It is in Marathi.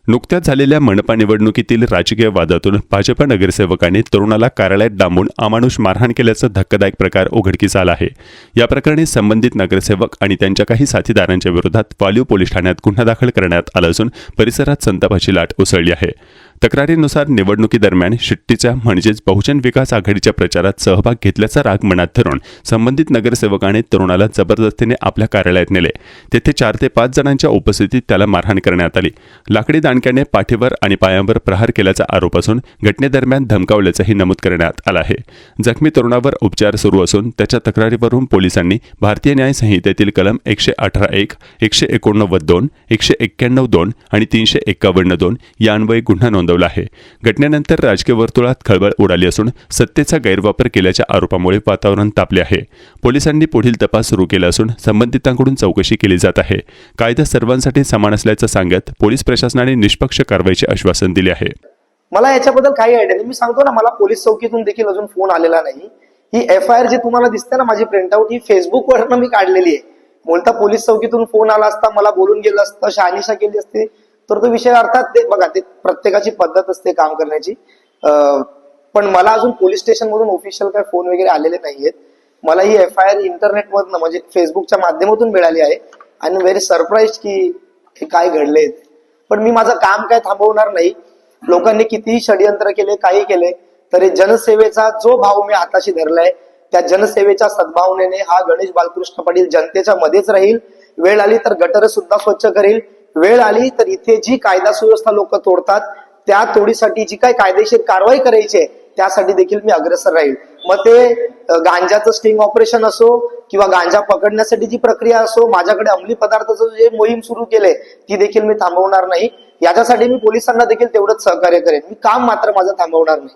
नुकत्याच झालेल्या मनपा निवडणुकीतील राजकीय वादातून भाजपा नगरसेवकांनी तरुणाला कार्यालयात डांबून अमानुष मारहाण केल्याचा धक्कादायक प्रकार उघडकीस आला आहे। या प्रकरणी संबंधित नगरसेवक आणि त्यांच्या काही साथीदारांच्या विरोधात वालीव पोलीस ठाण्यात गुन्हा दाखल करण्यात आला असून परिसरात संतापाची लाट उसळली आहे। तक्रारीनुसार निवडणुकीदरम्यान शिट्टीच्या म्हणजेच बहुजन विकास आघाडीच्या प्रचारात सहभाग घेतल्याचा राग मनात धरून संबंधित नगरसेवकाने तरुणाला जबरदस्तीने आपल्या कार्यालयात नेले। तेथे 4 ते 5 जणांच्या उपस्थितीत त्याला मारहाण करण्यात आली। लाकडी दांडक्याने पाठीवर आणि पायांवर प्रहार केल्याचा आरोप असून घटनेदरम्यान धमकावल्याचंही नमूद करण्यात आलं आहे। जखमी तरुणावर उपचार सुरू असून त्याच्या तक्रारीवरून पोलिसांनी भारतीय न्याय संहितेतील कलम 118(1), 189(2), 191(2) आणि 351(2) यान्वये गुन्हा नोंदवला आहे। घटनेनंतर राजकीय वर्तुळात खळबळ उडाली असून सत्तेचा गैरवापर केल्याच्या आरोपामुळे वातावरण तापले आहे। पोलिसांनी पुढील तपास सुरू केला असून संबंधितांकडून चौकशी केली जात आहे। कायदा सर्वांसाठी समान असल्याचं सांगत पोलीस प्रशासनाने निष्पक्ष कारवाईचे आश्वासन दिले आहे। मला याच्याबद्दल काही आयडिया नाही। मी सांगतो ना, मला पोलीस चौकीतून देखील अजून फोन आलेला नाही। ही FIR जी तुम्हाला दिसते ना, माझी प्रिंटआउट, ही फेसबुकवरनं मी काढलेली आहे। बोलता पोलीस चौकीतून फोन आला असता, मला बोलून गेलं असतं, शहानिशा केली असती तर तो विषय, अर्थात ते बघा, ते प्रत्येकाची पद्धत असते काम करण्याची। पण मला अजून पोलीस स्टेशन मधून ऑफिशियल काय फोन वगैरे आलेले नाहीयेत। मला ही FIR इंटरनेटमधनं म्हणजे फेसबुकच्या माध्यमातून मिळाली आहे आणि व्हेरी सरप्राईज की हे काय घडले। पण मी माझं काम काय थांबवणार नाही। लोकांनी कितीही षडयंत्र केले, काही केले तरी जनसेवेचा जो भाव मी हाताशी धरलाय, त्या जनसेवेच्या सद्भावनेने हा गणेश बालकृष्ण पाटील जनतेच्या मध्येच राहील। वेळ आली तर गटर सुद्धा स्वच्छ करेल। वेळ आली तर इथे जी कायदा सुव्यवस्था लोक तोडतात त्या तोडीसाठी जी काही कायदेशीर कारवाई करायची आहे त्यासाठी देखील मी अग्रेसर राहील। मग ते गांजाचं स्टिंग ऑपरेशन असो किंवा गांजा पकडण्यासाठी जी प्रक्रिया असो, माझ्याकडे अंमली पदार्थाचं जे मोहीम सुरू केले ती देखील मी थांबवणार नाही। याच्यासाठी मी पोलिसांना देखील तेवढंच सहकार्य करेन। मी काम मात्र माझं थांबवणार नाही।